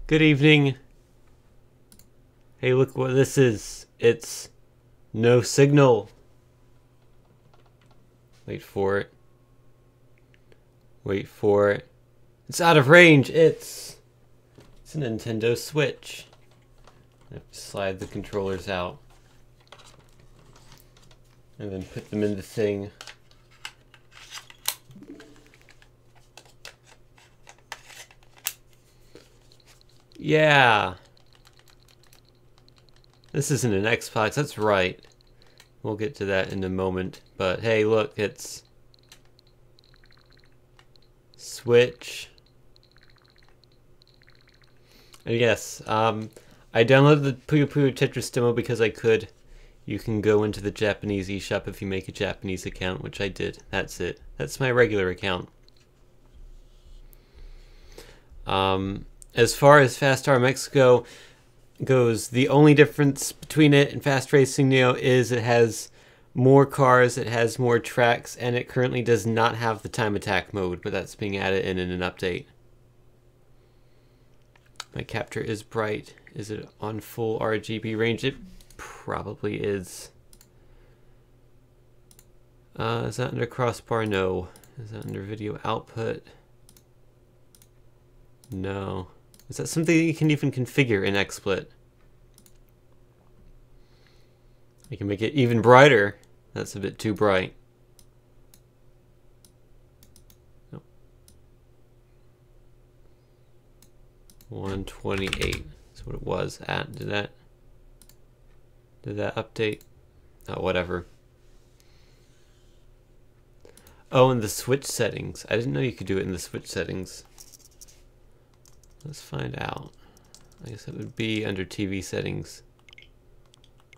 Good evening. Hey, look what this is. It's no signal. Wait for it. Wait for it. It's out of range. It's a Nintendo Switch. I have to slide the controllers out. And then put them in the thing. Yeah. This isn't an Xbox, that's right. We'll get to that in a moment. But hey, look, it's Switch. And yes, I downloaded the Puyo Puyo Tetris demo because I could. You can go into the Japanese eShop if you make a Japanese account, which I did. That's it. That's my regular account. As far as Fast RMX goes, the only difference between it and Fast Racing Neo is it has more cars, it has more tracks, and it currently does not have the time attack mode, but that's being added in an update. My capture is bright. Is it on full RGB range? It probably is. Is that under crossbar? No. Is that under video output? No. Is that something that you can even configure in XSplit? You can make it even brighter. That's a bit too bright. Nope. 128 is what it was at. Did that update? Oh, whatever. Oh, and the Switch settings. I didn't know you could do it in the Switch settings. Let's find out. I guess it would be under TV settings.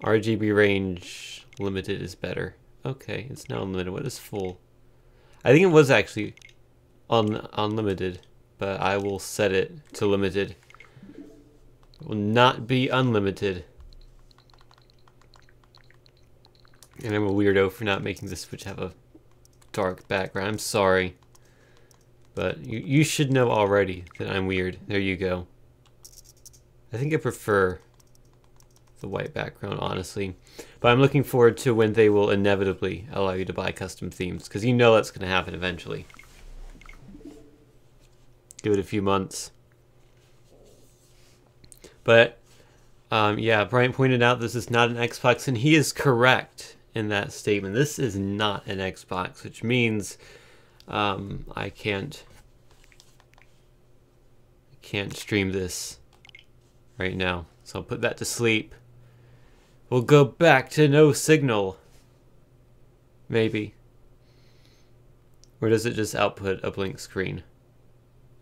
RGB range limited is better. Okay, it's now unlimited. What is full? I think it was actually unlimited, but I will set it to limited. It will not be unlimited. And I'm a weirdo for not making the Switch have a dark background. I'm sorry. But you should know already that I'm weird. There you go. I think I prefer the white background, honestly. But I'm looking forward to when they will inevitably allow you to buy custom themes, because you know that's going to happen eventually. Give it a few months. But, yeah, Brian pointed out this is not an Xbox, and he is correct in that statement. This is not an Xbox, which means I can't stream this right now, so I'll put that to sleep. We'll go back to no signal, maybe. Or does it just output a blank screen?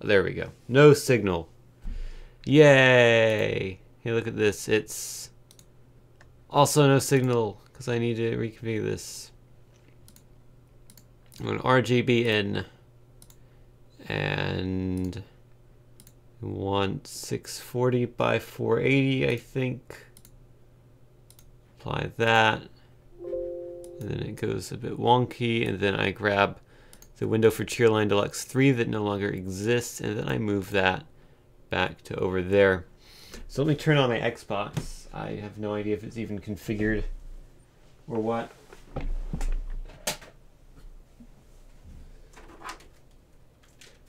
Oh, there we go. No signal. Yay! Hey, look at this. It's also no signal because I need to reconfigure this. I'm going RGB in, and I want 640 by 480, I think. Apply that, and then it goes a bit wonky, and then I grab the window for Cheerline Deluxe 3 that no longer exists, and then I move that back to over there. So let me turn on my Xbox. I have no idea if it's even configured or what.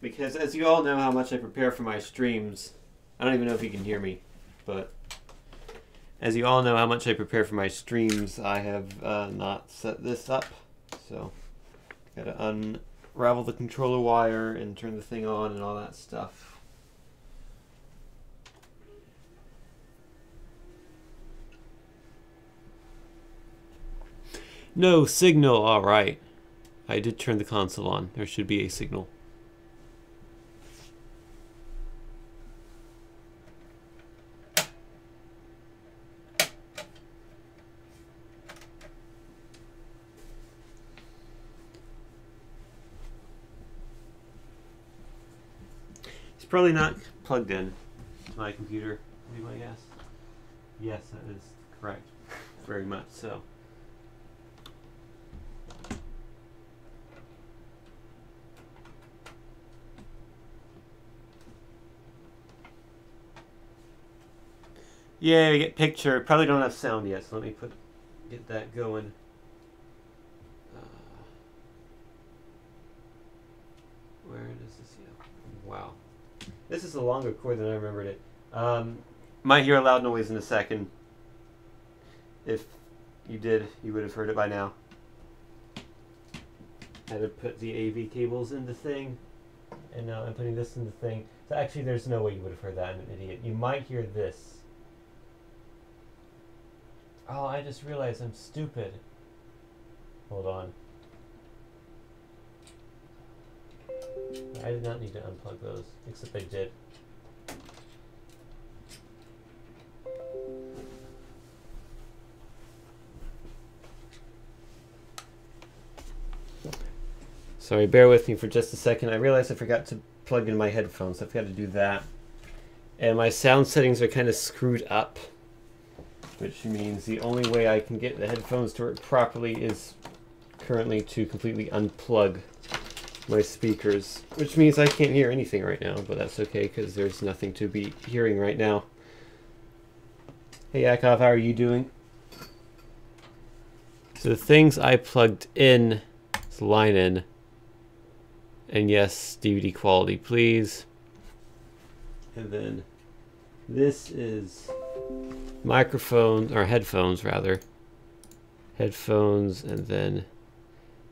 Because as you all know how much I prepare for my streams, I don't even know if you can hear me, but as you all know how much I prepare for my streams, I have not set this up. So, gotta unravel the controller wire and turn the thing on and all that stuff. No signal. All right. I did turn the console on. There should be a signal. It's probably not plugged in to my computer, would be my guess. Yes, that is correct. Very much so. Yeah, we get picture. Probably don't have sound yet, so let me get that going. Where does this go? Wow. This is a longer cord than I remembered it. Might hear a loud noise in a second. If you did, you would have heard it by now. I had to put the AV cables in the thing, and now I'm putting this in the thing. So actually, there's no way you would have heard that. I'm an idiot. You might hear this. Oh, I just realized I'm stupid. Hold on. I did not need to unplug those, except I did. Sorry, bear with me for just a second. I realized I forgot to plug in my headphones. I've got to do that. And my sound settings are kind of screwed up, which means the only way I can get the headphones to work properly is currently to completely unplug my speakers, which means I can't hear anything right now, but that's okay because there's nothing to be hearing right now. Hey Yakov, how are you doing? So the things I plugged in, is line in, and yes, DVD quality please. And then this is microphone, or headphones rather. Headphones, and then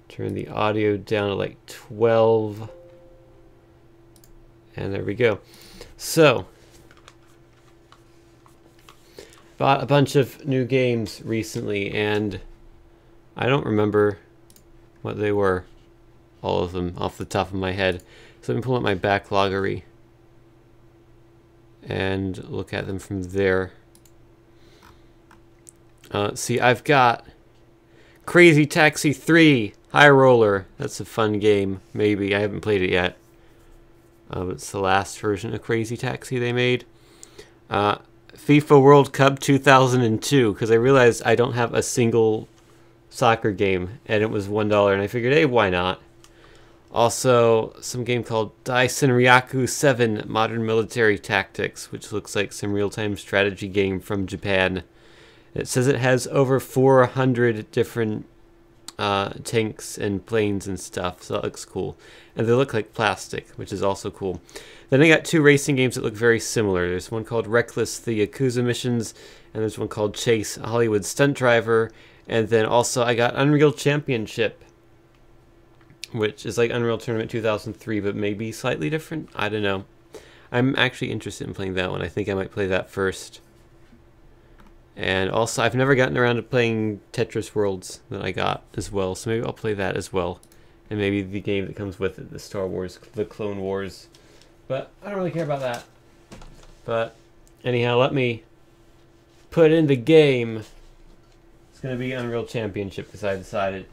turn the audio down to like 12. And there we go. So, bought a bunch of new games recently, and I don't remember what they were. All of them off the top of my head. So let me pull up my backloggery and look at them from there. See, I've got Crazy Taxi 3 High Roller. That's a fun game. Maybe. I haven't played it yet. It's the last version of Crazy Taxi they made. FIFA World Cup 2002, because I realized I don't have a single soccer game, and it was $1, and I figured, hey, why not? Also, some game called Daisen Ryaku 7 Modern Military Tactics, which looks like some real-time strategy game from Japan. It says it has over 400 different tanks and planes and stuff, so that looks cool. And they look like plastic, which is also cool. Then I got two racing games that look very similar. There's one called Reckless, the Yakuza Missions, and there's one called Chase, a Hollywood Stunt Driver. And then also I got Unreal Championship, which is like Unreal Tournament 2003, but maybe slightly different. I don't know. I'm actually interested in playing that one. I think I might play that first. And also, I've never gotten around to playing Tetris Worlds that I got as well, so maybe I'll play that as well. And maybe the game that comes with it, the Star Wars, the Clone Wars. But I don't really care about that. But anyhow, let me put in the game. It's going to be Unreal Championship because I decided.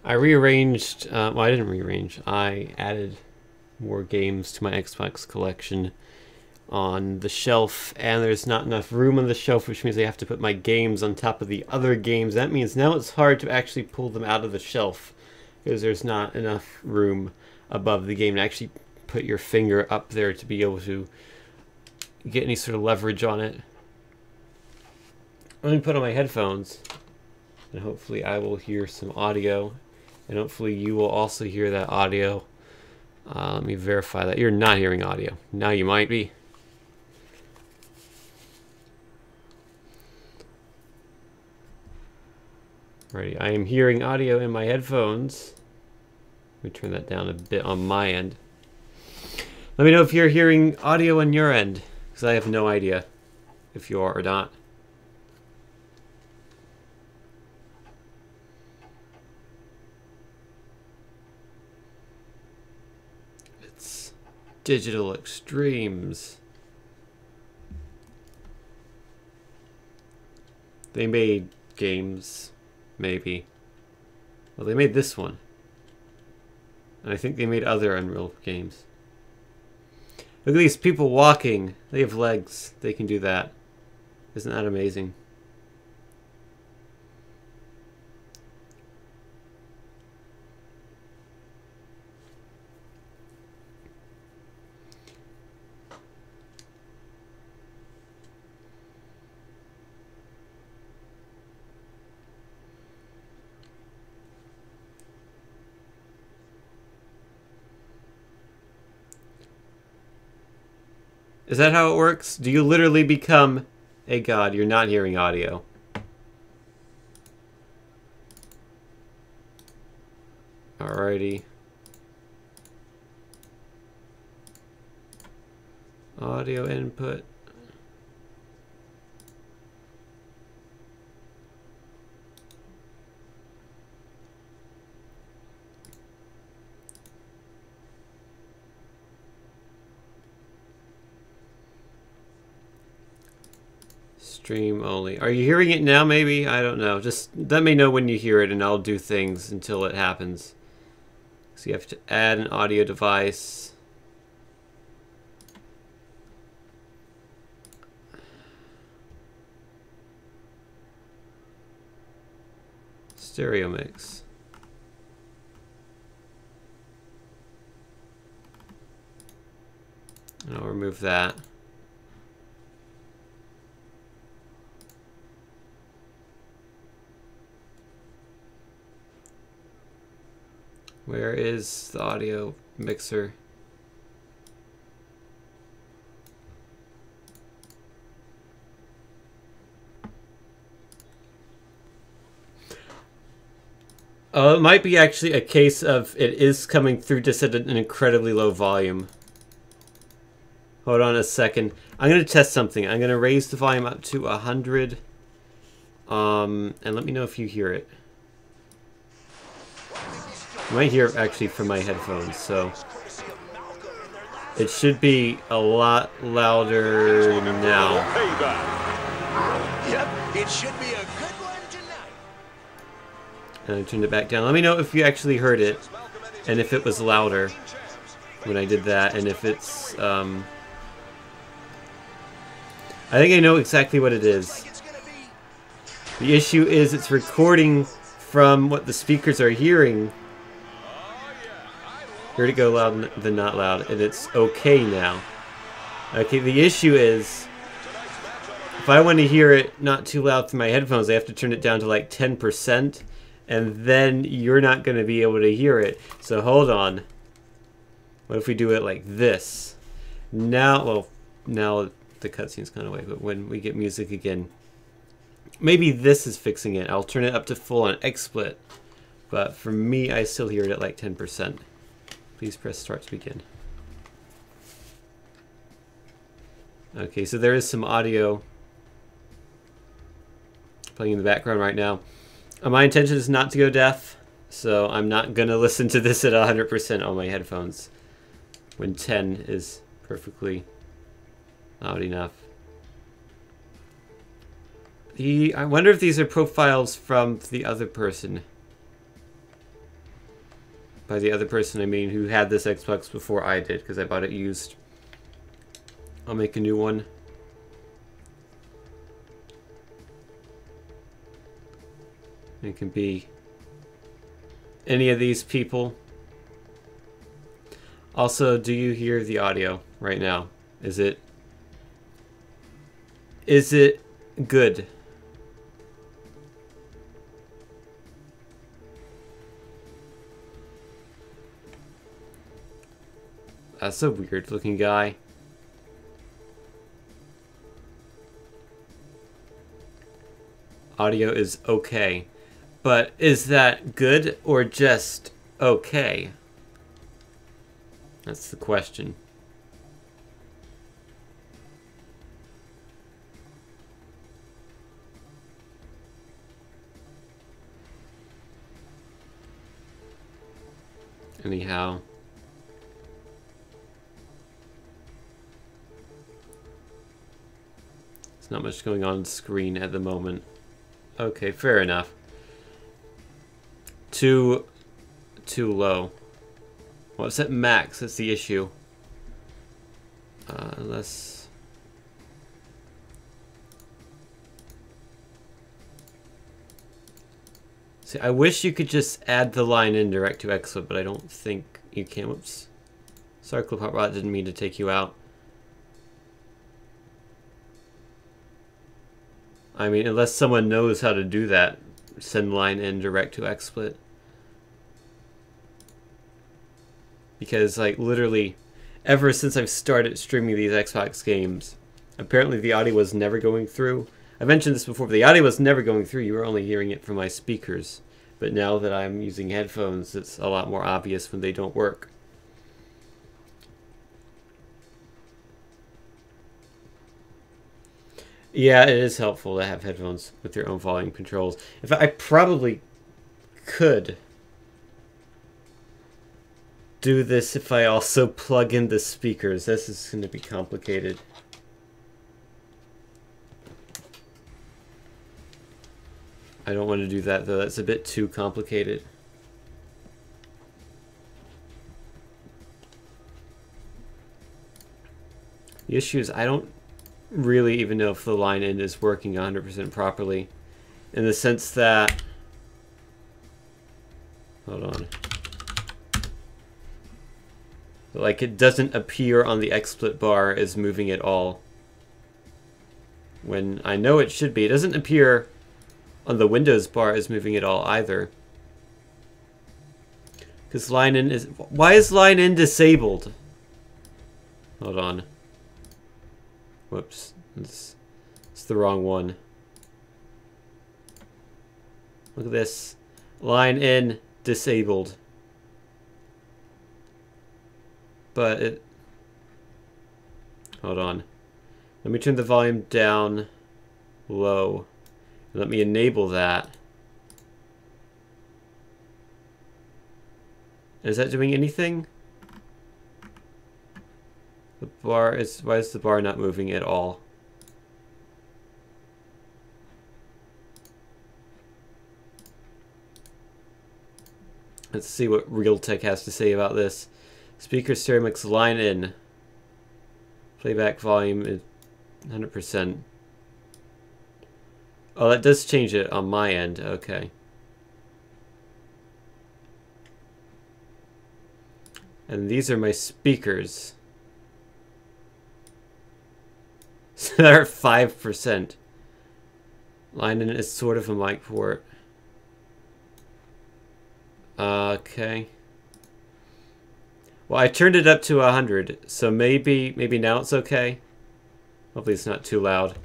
I rearranged, well, I didn't rearrange. I added more games to my Xbox collection on the shelf, and there's not enough room on the shelf, which means I have to put my games on top of the other games. That means now it's hard to actually pull them out of the shelf because there's not enough room above the game to actually put your finger up there to be able to get any sort of leverage on it. Let me put on my headphones, and hopefully I will hear some audio, and hopefully you will also hear that audio. Let me verify that you're not hearing audio. Now you might be. Alrighty, I am hearing audio in my headphones. Let me turn that down a bit on my end. Let me know if you're hearing audio on your end, because I have no idea if you are or not. It's Digital Extremes. They made games, maybe. Well, they made this one. And I think they made other Unreal games. Look at these people walking. They have legs. They can do that. Isn't that amazing? Is that how it works? Do you literally become a god? You're not hearing audio. Alrighty. Audio input. Stream only. Are you hearing it now, maybe? I don't know. Just let me know when you hear it and I'll do things until it happens. So you have to add an audio device. Stereo mix. And I'll remove that. Where is the audio mixer? It might be actually a case of it is coming through just at an incredibly low volume. Hold on a second. I'm going to test something. I'm going to raise the volume up to 100. And let me know if you hear it. You might hear it actually from my headphones, so it should be a lot louder now. Yep, it should be a good one tonight. And I turned it back down. Let me know if you actually heard it, and if it was louder when I did that, and if it's, I think I know exactly what it is. The issue is it's recording from what the speakers are hearing. Heard it go loud than not loud, and it's okay now. Okay, the issue is if I want to hear it not too loud through my headphones, I have to turn it down to like 10%, and then you're not going to be able to hear it. So hold on. What if we do it like this? Now, well, now the cutscene's gone away, but when we get music again, maybe this is fixing it. I'll turn it up to full on XSplit, but for me, I still hear it at like 10%. Please press start to begin. Okay, so there is some audio playing in the background right now. My intention is not to go deaf, so I'm not going to listen to this at 100% on my headphones when 10 is perfectly loud enough. I wonder if these are profiles from the other person. By the other person, I mean who had this Xbox before I did, because I bought it used. I'll make a new one. It can be any of these people. Also, do you hear the audio right now? Is it good? That's a weird looking guy. Audio is okay. But is that good or just okay? That's the question. Anyhow. There's not much going on the screen at the moment. Okay, fair enough. Too low. Well, it's at max, that's the issue. Unless... See, I wish you could just add the line in direct to XSplit, but I don't think you can. Whoops. Sorry, ClipHotBot, didn't mean to take you out. I mean, unless someone knows how to do that, send line in direct to XSplit. Because, like, literally, ever since I've started streaming these Xbox games, apparently the audio was never going through. I mentioned this before, but the audio was never going through. You were only hearing it from my speakers. But now that I'm using headphones, it's a lot more obvious when they don't work. Yeah, it is helpful to have headphones with your own volume controls. In fact, I probably could do this if I also plug in the speakers. This is going to be complicated. I don't want to do that, though. That's a bit too complicated. The issue is I don't really even know if the line in is working 100% properly. In the sense that... Hold on. Like, it doesn't appear on the XSplit bar as moving at all. When I know it should be. It doesn't appear on the Windows bar as moving at all either. Because line in is... Why is line in disabled? Hold on. Whoops. It's the wrong one. Look at this. Line in disabled. But it... Hold on. Let me turn the volume down low. Let me enable that. Is that doing anything? The bar is... Why is the bar not moving at all? Let's see what Realtek has to say about this. Speaker stereo mix line in. Playback volume is 100%. Oh, that does change it on my end. Okay. And these are my speakers. So they're at 5%. Line in is sort of a mic port. Okay. Well, I turned it up to 100, so maybe now it's okay. Hopefully it's not too loud.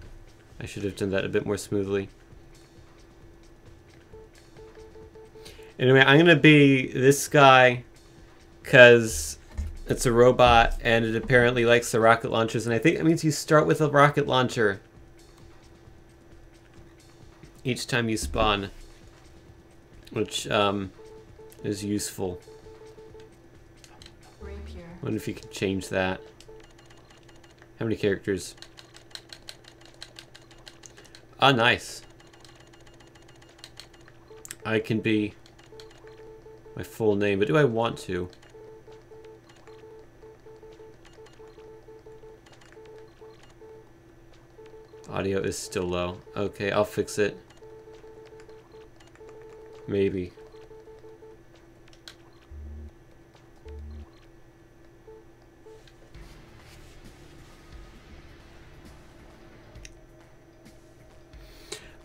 I should have done that a bit more smoothly. Anyway, I'm gonna be this guy because it's a robot and it apparently likes the rocket launchers, and I think that means you start with a rocket launcher each time you spawn, which is useful. I wonder if you could change that. How many characters? Ah, nice. I can be my full name, but do I want to? Audio is still low. Okay, I'll fix it. Maybe.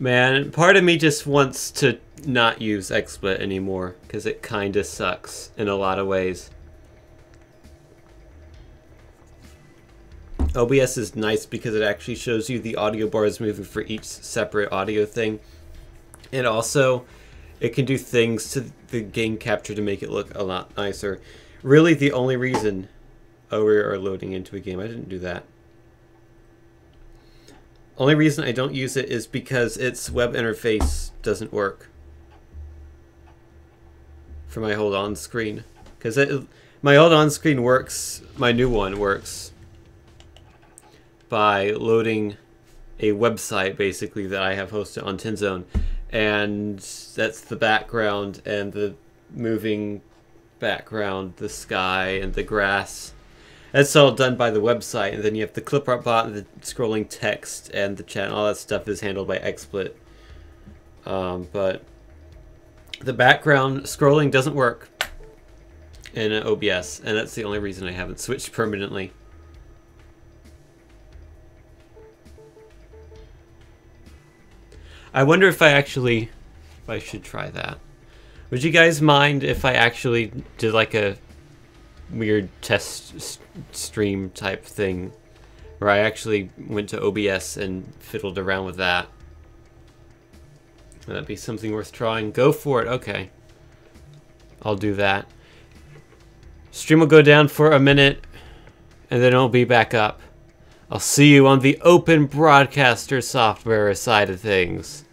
Man, part of me just wants to not use XSplit anymore, because it kinda sucks in a lot of ways. OBS is nice because it actually shows you the audio bars moving for each separate audio thing. And also, it can do things to the game capture to make it look a lot nicer. Really, the only reason... Oh, we are loading into a game. I didn't do that. Only reason I don't use it is because its web interface doesn't work for my hold on screen. Because my hold on screen works, my new one works by loading a website basically that I have hosted on Tinzone. And that's the background and the moving background, the sky and the grass. That's all done by the website, and then you have the clip art bot and the scrolling text and the chat and all that stuff is handled by XSplit. But the background scrolling doesn't work in OBS, and that's the only reason I haven't switched permanently. I wonder if I should try that. Would you guys mind if I actually did like a weird test stream type thing where I actually went to OBS and fiddled around with that? Would that be something worth trying? Go for it. Okay. I'll do that. Stream will go down for a minute and then it'll be back up. I'll see you on the Open Broadcaster software side of things.